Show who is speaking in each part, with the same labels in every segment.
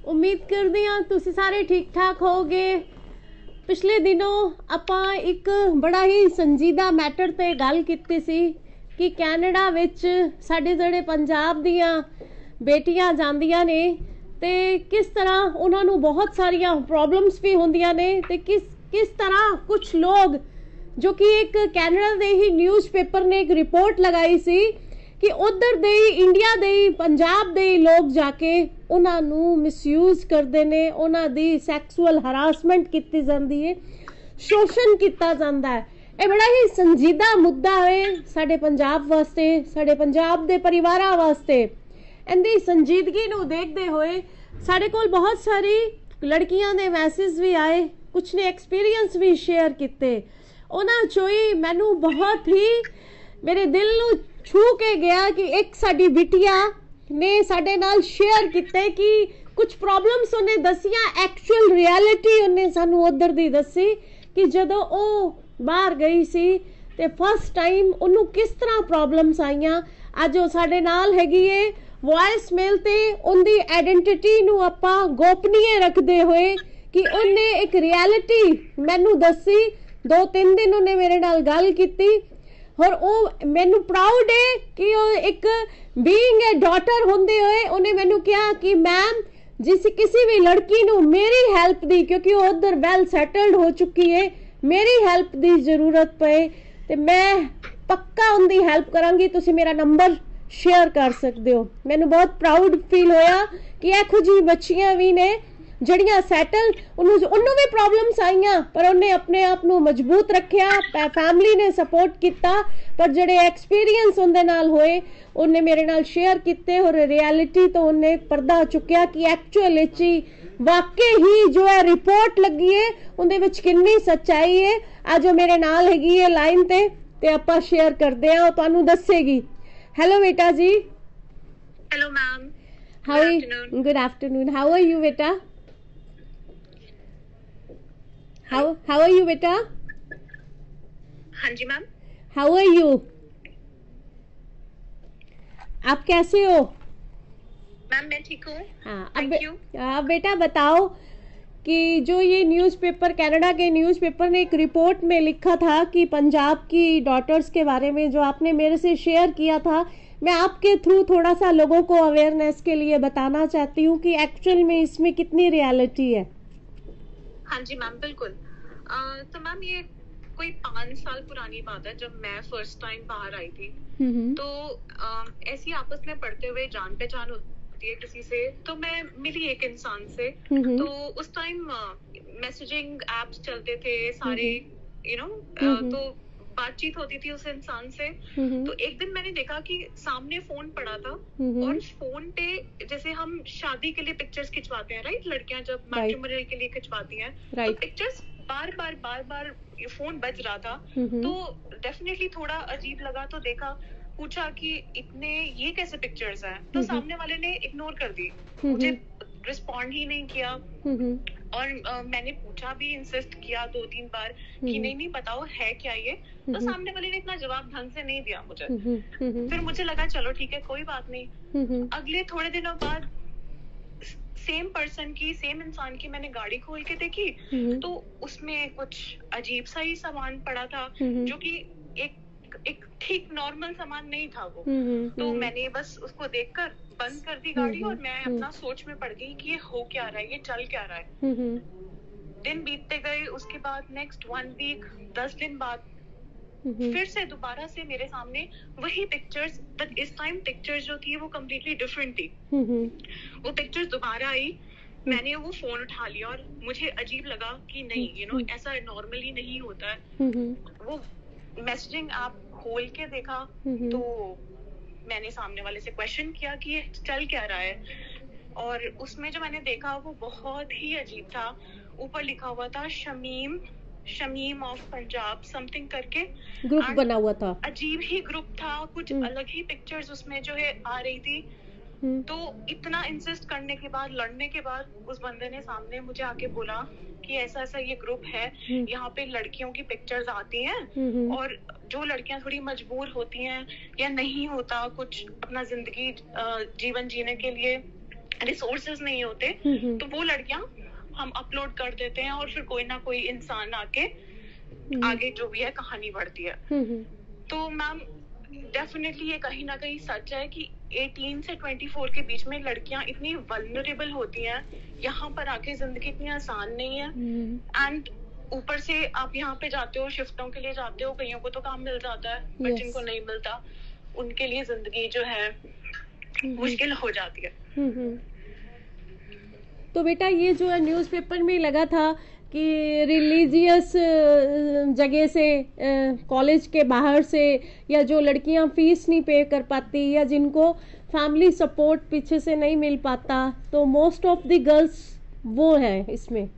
Speaker 1: उम्मीद करदी हां तुसी सारे ठीक ठाक होगे। पिछले दिनों ਆਪਾਂ ਇੱਕ ਬੜਾ ਹੀ ਸੰਜੀਦਾ ਮੈਟਰ ਤੇ ਗੱਲ ਕੀਤੀ ਸੀ ਕਿ ਕੈਨੇਡਾ ਵਿੱਚ ਸਾਡੇ ਜਿਹੜੇ ਪੰਜਾਬ ਦੀਆਂ ਬੇਟੀਆਂ ਜਾਂਦੀਆਂ ਨੇ ਤੇ ਕਿਸ ਤਰ੍ਹਾਂ ਉਹਨਾਂ ਨੂੰ ਬਹੁਤ ਸਾਰੀਆਂ ਪ੍ਰੋਬਲਮਸ ਵੀ ਹੁੰਦੀਆਂ ਨੇ ਤੇ ਕਿਸ ਤਰ੍ਹਾਂ ਕੁਝ ਲੋग जो कि एक कैनेडा ਦੇ ਹੀ ਨਿਊਜ਼ਪੇਪਰ ਨੇ ਇੱਕ ਰਿਪੋਰਟ ਲਗਾਈ ਸੀ ਕਿ ਉਧਰ ਦੇ ਇੰਡੀਆ ਦੇ ਪੰਜਾਬ ਦੇ ਲੋਕ ਜਾ ਕੇ ਉਹਨਾਂ ਨੂੰ ਮਿਸਯੂਜ਼ ਕਰਦੇ ਨੇ, ਉਹਨਾਂ ਦੀ ਸੈਕਸੁਅਲ ਹਰਾਸਮੈਂਟ ਕੀਤੀ ਜਾਂਦੀ ਹੈ, ਸ਼ੋਸ਼ਣ ਕੀਤਾ ਜਾਂਦਾ ਹੈ। ਇਹ ਬੜਾ ਹੀ ਸੰਜੀਦਾ ਮੁੱਦਾ ਹੈ ਸਾਡੇ ਪੰਜਾਬ ਵਾਸਤੇ, ਸਾਡੇ ਪੰਜਾਬ ਦੇ ਪਰਿਵਾਰਾਂ ਵਾਸਤੇ। ਇਹਦੀ ਸੰਜੀਦਗੀ ਨੂੰ ਦੇਖਦੇ ਹੋਏ ਸਾਡੇ ਕੋਲ ਬਹੁਤ ਸਾਰੀ ਲੜਕੀਆਂ ਦੇ ਮੈਸੇਜ ਵੀ ਆਏ, ਕੁਝ ਨੇ ਐਕਸਪੀਰੀਅੰਸ ਵੀ ਸ਼ੇਅਰ ਕੀਤੇ। ਉਹਨਾਂ ਚੋਂ ਹੀ ਮੈਨੂੰ ਬਹੁਤ ਹੀ ਮੇਰੇ ਦਿਲ ਨੂੰ ਛੂ ਕੇ ਗਿਆ ਕਿ ਇੱਕ ਸਾਡੀ ਬਿਟੀਆ ਨੇ ਸਾਡੇ ਨਾਲ ਸ਼ੇਅਰ ਕੀਤੇ ਕਿ ਕੁਝ ਪ੍ਰੋਬਲਮਸ ਉਹਨੇ ਦਸੀਆਂ, ਐਕਚੁਅਲ ਰਿਐਲਿਟੀ ਉਹਨੇ ਸਾਨੂੰ ਉਧਰ ਦੀ ਦੱਸੀ ਕਿ ਜਦੋਂ ਉਹ ਬਾਹਰ ਗਈ ਸੀ ਤੇ ਫਸਟ ਟਾਈਮ ਉਹਨੂੰ ਕਿਸ ਤਰ੍ਹਾਂ ਪ੍ਰੋਬਲਮਸ ਆਈਆਂ। ਅੱਜ ਉਹ ਸਾਡੇ ਨਾਲ ਹੈਗੀ ਏ ਵੌਇਸ ਮੇਲ ਤੇ। ਉਹਦੀ ਆਇਡੈਂਟੀਟੀ ਨੂੰ ਆਪਾਂ ਗੋਪਨੀय ਰੱਖਦੇ ਹੋਏ ਕਿ ਉਹਨੇ ਇੱਕ ਰਿਐਲਿਟੀ ਮੈਨੂੰ ਦੱਸੀ। 2-3 ਦਿਨ ਉਹਨੇ ਮੇਰੇ ਨਾਲ ਗੱਲ ਕੀਤੀ और ਉਹ ਮੈਨੂੰ ਪ੍ਰਾਊਡ ਹੈ ਕਿ ਉਹ ਇੱਕ ਬੀਇੰਗ ਅ ਡਾਟਰ ਹੁੰਦੇ ਹੋਏ ਉਹਨੇ ਮੈਨੂੰ ਕਿਹਾ ਕਿ ਮੈਮ ਜਿਸ ਕਿਸੇ ਵੀ ਲੜਕੀ ਨੂੰ ਮੇਰੀ ਹੈਲਪ ਦੀ, ਕਿਉਂਕਿ ਉਹ ਉਧਰ ਵੈਲ ਸੈਟਲਡ ਹੋ ਚੁੱਕੀ ਹੈ, ਮੇਰੀ ਹੈਲਪ ਦੀ ਜ਼ਰੂਰਤ ਪਏ ਤੇ ਮੈਂ ਪੱਕਾ ਉਹਦੀ ਹੈਲਪ ਕਰਾਂਗੀ, ਤੁਸੀਂ ਮੇਰਾ ਨੰਬਰ ਸ਼ੇਅਰ ਕਰ ਸਕਦੇ ਹੋ। ਮੈਨੂੰ ਬਹੁਤ ਪ੍ਰਾਊਡ ਫੀਲ ਹੋਇਆ ਕਿ ਇਹੋ ਜਿਹੀ ਬੱਚੀਆਂ ਵੀ ਨੇ ਜਿਹੜੀਆਂ ਸੈਟਲ, ਉਹਨੂੰ ਵੀ ਪ੍ਰੋਬਲਮਸ ਆਈਆਂ ਪਰ ਉਹਨੇ ਆਪਣੇ ਆਪ ਨੂੰ ਮਜ਼ਬੂਤ ਰੱਖਿਆ, ਫੈਮਿਲੀ ਨੇ ਸਪੋਰਟ ਕੀਤਾ, ਪਰ ਜਿਹੜੇ ਐਕਸਪੀਰੀਅੰਸ ਉਹਦੇ ਨਾਲ ਹੋਏ ਉਹਨੇ ਮੇਰੇ ਨਾਲ ਸ਼ੇਅਰ ਕੀਤੇ ਔਰ ਰਿਐਲਿਟੀ ਤੋਂ ਉਹਨੇ ਪਰਦਾ ਚੁੱਕਿਆ ਕਿ ਐਕਚੁਅਲ ਵਿੱਚ ਹੀ ਵਾਕਈ ਹੀ ਜੋ ਹੈ ਰਿਪੋਰਟ ਲੱਗੀ ਹੈ ਉਹਦੇ ਵਿੱਚ ਕਿੰਨੀ ਸੱਚਾਈ ਹੈ। ਅੱਜ ਉਹ ਮੇਰੇ ਨਾਲ ਹੈਗੀ ਹੈ ਲਾਈਨ ਤੇ ਆਪਾਂ ਸ਼ੇਅਰ ਕਰਦੇ ਹਾਂ, ਉਹ ਤੁਹਾਨੂੰ ਦੱਸੇਗੀ। ਹੈਲੋ ਬੇਟਾ ਜੀ।
Speaker 2: Hello ma'am.
Speaker 1: Good afternoon. How are you बेटा? How are you बेटा?
Speaker 2: हाँ जी मैम।
Speaker 1: How are you? आप कैसे हो?
Speaker 2: मैम मैं ठीक हूँ।
Speaker 1: हाँ,
Speaker 2: थैंक यू।
Speaker 1: अब बेटा बताओ कि जो ये न्यूज़पेपर, कनाडा के न्यूज़पेपर ने एक रिपोर्ट में लिखा था कि पंजाब की डॉटर्स के बारे में, जो आपने मेरे से शेयर किया था, मैं आपके थ्रू थोड़ा सा लोगों को अवेयरनेस के लिए बताना चाहती हूँ कि एक्चुअल में इसमें कितनी रियलिटी है।
Speaker 2: हाँ जी मैम बिल्कुल। तो मैम ये कोई 5 साल पुरानी बात है जब मैं फर्स्ट टाइम बाहर आई थी। तो ऐसी आपस में पढ़ते हुए जान पहचान होती है किसी से, तो मैं मिली एक इंसान से। तो उस टाइम मैसेजिंग एप्स चलते थे सारे, तो बातचीत होती थी उस इंसान से। तो एक दिन मैंने देखा कि सामने फोन पड़ा था और फोन पे जैसे हम शादी के लिए पिक्चर्स खिंचवाते हैं, राइट, लड़कियां जब मैट्रिमोनियल के लिए खिंचवाती हैं, तो पिक्चर्स बार बार ये फोन बज रहा था। तो डेफिनेटली थोड़ा अजीब लगा, तो देखा, पूछा कि इतने ये कैसे पिक्चर्स हैं। तो सामने वाले ने इग्नोर कर दी, मुझे रिस्पॉन्ड ही नहीं किया। और मैंने पूछा भी, इंसिस्ट किया 2-3 बार कि नहीं बताओ है क्या ये। तो सामने वाले ने इतना जवाब ढंग से नहीं दिया मुझे। फिर मुझे लगा चलो ठीक है कोई बात नहीं। अगले थोड़े दिनों बाद सेम पर्सन की, सेम इंसान की मैंने गाड़ी खोल के देखी, तो उसमें कुछ अजीब सा ही सामान पड़ा था जो कि एक ठीक नॉर्मल सामान नहीं था वो। तो मैंने बस उसको देखकर बंद कर दी गाड़ी और मैं अपना सोच में पड़ गई कि ये हो क्या रहा है, ये चल क्या रहा है। दिन बीतते गए, उसके बाद नेक्स्ट 1 वीक, 10 दिन बाद फिर से दोबारा से मेरे सामने वही पिक्चर्स, बट इस टाइम पिक्चर्स जो थी वो कम्प्लीटली डिफरेंट थी। वो पिक्चर्स दोबारा आई, मैंने वो फोन उठा लिया और मुझे अजीब लगा कि नहीं, ऐसा नॉर्मली नहीं होता है। वो मैसेजिंग ऐप खोल के देखा तो मैंने सामने वाले से क्वेश्चन किया कि ये चल क्या रहा है, और उसमें जो मैंने देखा वो बहुत ही अजीब था। ऊपर लिखा हुआ था शमीम ऑफ पंजाब समथिंग करके
Speaker 1: ग्रुप बना हुआ था।
Speaker 2: अजीब ही ग्रुप था, कुछ अलग ही पिक्चर्स उसमें जो है आ रही थी। तो इतना इंसिस्ट करने के बाद, लड़ने के बाद, उस बंदे ने सामने मुझे आके बोला कि ऐसा ऐसा ये ग्रुप है, यहाँ पे लड़कियों की पिक्चर्स आती हैं और जो लड़कियां थोड़ी मजबूर होती हैं या नहीं होता कुछ अपना जिंदगी जीवन जीने के लिए, रिसोर्सेज नहीं होते, तो वो लड़कियां हम अपलोड कर देते हैं और फिर कोई ना कोई इंसान आके आगे जो भी है कहानी बढ़ती है। तो मैम डेफिनेटली ये कहीं ना कहीं सच है कि 18 से 24 के बीच में लड़कियां इतनी वल्नरेबल होती हैं, यहाँ पर आके जिंदगी इतनी आसान नहीं है। एंड ऊपर से आप यहाँ पे जाते हो, शिफ्टों के लिए जाते हो, कईयों को तो काम मिल जाता है, बट जिनको नहीं मिलता उनके लिए जिंदगी जो है मुश्किल हो जाती है।
Speaker 1: तो बेटा ये जो है न्यूज़पेपर में लगा था कि रिलीजियस जगह से, कॉलेज के बाहर से, या जो लड़कियां फीस नहीं पे कर पाती या जिनको फैमिली सपोर्ट पीछे से नहीं मिल पाता, तो मोस्ट ऑफ द गर्ल्स वो है इसमें।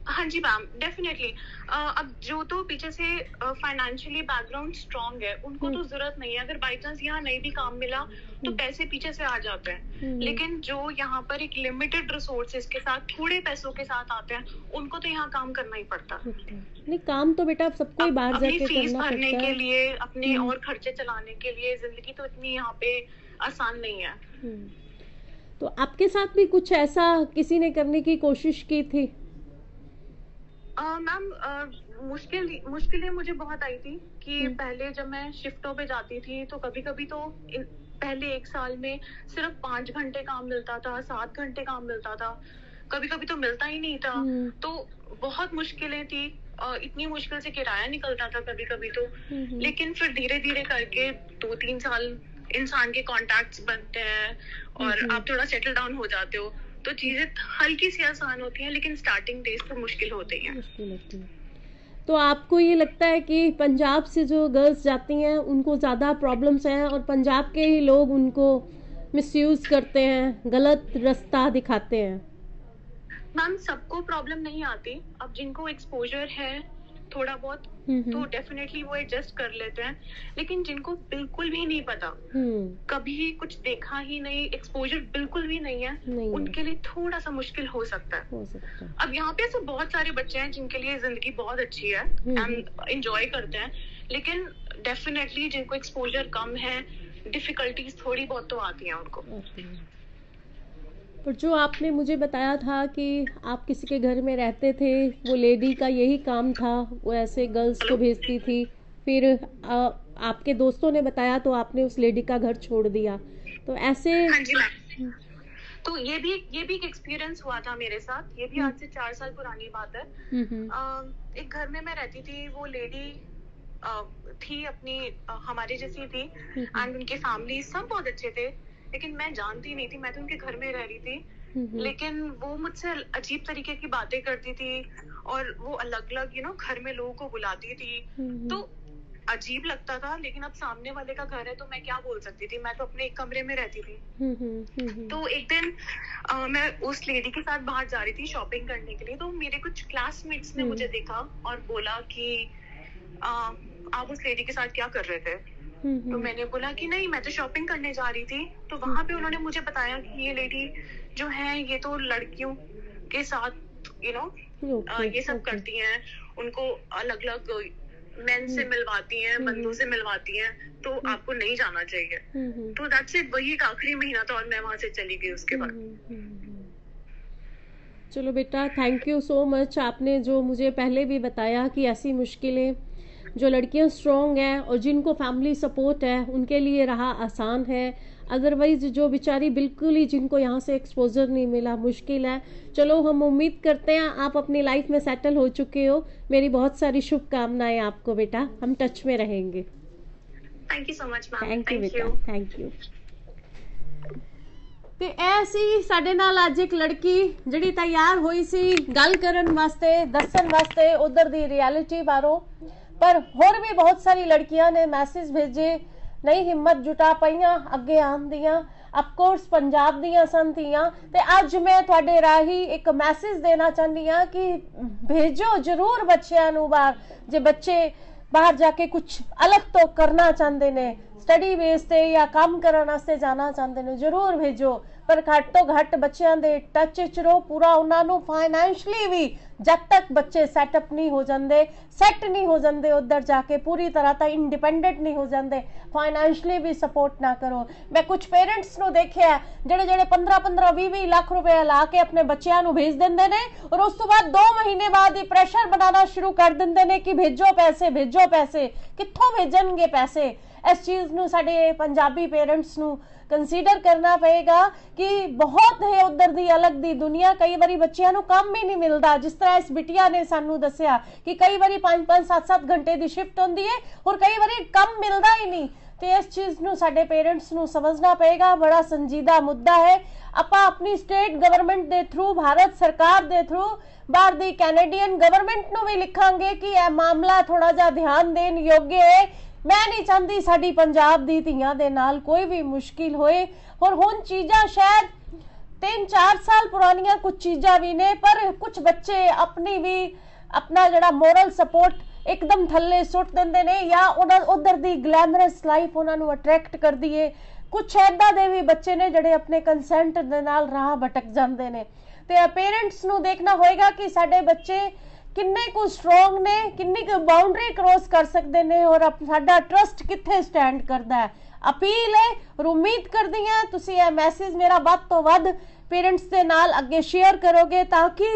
Speaker 2: हाँ जी मैम, डेफिनेटली। अब जो तो पीछे से फाइनेंशियली बैकग्राउंड स्ट्रांग है उनको तो जरूरत नहीं है, अगर बाई चांस यहाँ नहीं भी काम मिला तो पैसे पीछे से आ जाते हैं। लेकिन जो यहाँ पर एक लिमिटेड रिसोर्सेज के साथ, थोड़े पैसों के साथ आते हैं, उनको तो यहाँ काम करना ही पड़ता है।
Speaker 1: नहीं, काम तो बेटा सबको ही बाहर जाके करना पड़ता है,
Speaker 2: फीस भरने के लिए, अपने और खर्चे चलाने के लिए। जिंदगी तो इतनी यहाँ पे आसान नहीं है।
Speaker 1: तो आपके साथ भी कुछ ऐसा किसी ने करने की कोशिश की थी?
Speaker 2: मैम मुश्किलें मुझे बहुत आई थी कि पहले जब मैं शिफ्टों पे जाती थी तो कभी कभी तो पहले 1 साल में सिर्फ 5 घंटे काम मिलता था, 7 घंटे काम मिलता था, कभी कभी तो मिलता ही नहीं था। तो बहुत मुश्किलें थी, इतनी मुश्किल से किराया निकलता था कभी कभी तो। लेकिन फिर धीरे धीरे करके 2-3 साल इंसान के कॉन्टैक्ट्स बनते हैं और आप थोड़ा सेटल डाउन हो जाते हो, तो चीजें हल्की सी आसान होती हैं, लेकिन स्टार्टिंग डेज तो मुश्किल होती हैं।
Speaker 1: तो आपको ये लगता है कि पंजाब से जो गर्ल्स जाती हैं उनको ज़्यादा प्रॉब्लम्स हैं और पंजाब के ही लोग उनको मिसयूज करते हैं, गलत रास्ता दिखाते हैं?
Speaker 2: मैम सबको प्रॉब्लम नहीं आती। अब जिनको एक्सपोजर है थोड़ा बहुत तो डेफिनेटली वो एडजस्ट कर लेते हैं, लेकिन जिनको बिल्कुल भी नहीं पता, कभी कुछ देखा ही नहीं, एक्सपोजर बिल्कुल भी नहीं है, उनके लिए थोड़ा सा मुश्किल हो सकता है। अब यहाँ पे ऐसे बहुत सारे बच्चे हैं जिनके लिए जिंदगी बहुत अच्छी है एंड एंजॉय करते हैं, लेकिन डेफिनेटली जिनको एक्सपोजर कम है, डिफिकल्टीज थोड़ी बहुत तो आती हैं उनको।
Speaker 1: पर जो आपने मुझे बताया था कि आप किसी के घर में रहते थे, वो लेडी का यही काम था, वो ऐसे गर्ल्स को भेजती थी, फिर आपके दोस्तों ने बताया तो आपने उस लेडी का घर छोड़ दिया, तो ऐसे?
Speaker 2: हाँ जी मैम, तो ये भी एक एक्सपीरियंस हुआ था मेरे साथ। ये भी आज से 4 साल पुरानी बात है। एक घर में मैं रहती थी, वो लेडी थी अपनी हमारे जैसी थी एंड उनके फैमिली सब बहुत अच्छे थे, लेकिन मैं जानती नहीं थी, मैं तो उनके घर में रह रही थी। लेकिन वो मुझसे अजीब तरीके की बातें करती थी और वो अलग अलग घर में लोगों को बुलाती थी, तो अजीब लगता था। लेकिन अब सामने वाले का घर है तो मैं क्या बोल सकती थी, मैं तो अपने एक कमरे में रहती थी। तो एक दिन मैं उस लेडी के साथ बाहर जा रही थी शॉपिंग करने के लिए, तो मेरे कुछ क्लासमेट्स ने मुझे देखा और बोला कि आप उस लेडी के साथ क्या कर रहे थे? तो मैंने बोला कि नहीं, मैं तो शॉपिंग करने जा रही थी। तो वहां पे उन्होंने मुझे बताया कि ये लेडी जो है ये तो लड़कियों के साथ ये सब करती हैं, उनको अलग अलग मेन से मिलवाती हैं, बंदों से मिलवाती हैं, तो आपको नहीं जाना चाहिए। तो दैट्स इट, वही एक आखिरी महीना था और मैं वहां से चली गई उसके बाद।
Speaker 1: चलो बेटा, थैंक यू सो मच। आपने जो मुझे पहले भी बताया कि ऐसी मुश्किलें, जो लड़कियां स्ट्रॉन्ग हैं और जिनको फैमिली सपोर्ट है उनके लिए राह आसान है, अदरवाइज जो बेचारी बिल्कुल ही जिनको यहाँ से एक्सपोजर नहीं मिला, मुश्किल है। चलो हम उम्मीद करते हैं आप अपनी लाइफ में सेटल हो चुके हो। मेरी बहुत सारी शुभकामनाएं आपको बेटा, हम टच में रहेंगे।
Speaker 2: Thank you so much ma'am.
Speaker 1: Thank you बेटा, थैंक यू। ਤੇ ਐਸੀ ਸਾਡੇ ਨਾਲ ਅੱਜ ਇੱਕ ਲੜਕੀ ਜਿਹੜੀ ਤਿਆਰ ਹੋਈ ਸੀ ਗੱਲ ਕਰਨ ਵਾਸਤੇ, ਦੱਸਣ ਵਾਸਤੇ ਉਧਰ ਦੀ ਰਿਐਲਿਟੀ ਬਾਰੇ। पर होर भी बहुत सारी लड़कियां ने मैसेज भेजे, नहीं हिम्मत जुटा पाईयां अगे आन दियां। अफकोर्स पंजाब दियां सन थियां, ते अज मैं तुहाडे राही एक मैसेज देना चाहती हाँ कि भेजो जरूर बच्चों नूं बाहर। जे बच्चे बाहर जाके कुछ अलग तो करना चाहते ने, स्टडी बेस ते या काम करने वास्ते जाना चाहते ने, जरूर भेजो। ਪਰ ਘੱਟ ਤੋਂ ਘੱਟ ਬੱਚਿਆਂ ਦੇ ਟੱਚ 'ਚ ਰਹੋ ਪੂਰਾ, ਉਹਨਾਂ ਨੂੰ ਫਾਈਨੈਂਸ਼ਲੀ ਵੀ जब तक बच्चे सैटअप नहीं हो जाते, सैट नहीं हो जाते उधर जाके पूरी तरह तक इंडिपेंडेंट नहीं हो जाते, फाइनैंशली भी सपोर्ट ना करो। मैं कुछ पेरेंट्स ਨੂੰ ਦੇਖਿਆ ਜਿਹੜੇ 15-20 ਲੱਖ ਰੁਪਏ ਲਾ ਕੇ ਆਪਣੇ ਬੱਚਿਆਂ ਨੂੰ ਭੇਜ ਦਿੰਦੇ ਨੇ ਔਰ ਉਸ ਤੋਂ ਬਾਅਦ 2 ਮਹੀਨੇ ਬਾਅਦ ਹੀ ਪ੍ਰੈਸ਼ਰ ਬਣਾਉਣਾ ਸ਼ੁਰੂ ਕਰ ਦਿੰਦੇ ਨੇ ਕਿ ਭੇਜੋ ਪੈਸੇ। ਕਿੱਥੋਂ ਭੇਜਣਗੇ ਪੈਸੇ? इस चीज ਨੂੰ ਸਾਡੇ ਪੰਜਾਬੀ पेरेंट्स ਨੂੰ कंसीडर करना पेगा कि बहुत है उधर दी अलग दी दुनिया। कई बारी बच्चियां नूं काम भी नहीं मिलता, जिस तरह इस बिटिया ने सानू दस्सिया कि कई बारी 5-5 7-7 घंटे की शिफ्ट होंदी है और कई बारी काम मिलता ही नहीं। तो इस चीज नूं साडे पेरेंट्स नूं समझना पेगा, बड़ा संजीदा मुद्दा है। आपां अपनी स्टेट गवर्नमेंट दे थ्रू, भारत सरकार दे थ्रू बाहर दी कैनेडियन गवर्नमेंट नूं भी लिखांगे कि यह मामला थोड़ा जा ध्यान देन योग्य है। मैं नहीं चाहती साडी पंजाब दी धीआं दे नाल कोई भी मुश्किल होए। और हुण चीज़ां शायद 3-4 साल पुरानियां कुछ चीज़ां भी ने, पर कुछ बच्चे अपनी भी अपना जिहड़ा मोरल सपोर्ट एकदम थल्ले सुट दिंदे ने या उधर दी ग्लैमरस लाइफ उन्हां नूं अट्रैक्ट करदी है। कुछ ऐदां दे भी बच्चे ने जिहड़े अपने कंसेंट दे नाल राह भटक जांदे ने। ते पेरेंट्स नूं देखना होएगा कि साडे बच्चे किन्ने को स्ट्रोंग ने, किन्नी को बाउंड्री क्रॉस कर सकते हैं और साडा ट्रस्ट कित्थे स्टैंड करता है। अपील है और उम्मीद करदी हां तुसीं यह मैसेज मेरा वध तो वध पेरेंट्स दे नाल अगे शेयर करोगे ताकि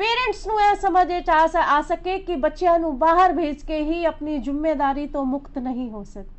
Speaker 1: पेरेंट्स नूं यह समझ आ सके कि बच्चियां नूं बाहर भेज के ही अपनी जिम्मेदारी तो मुक्त नहीं हो सकते।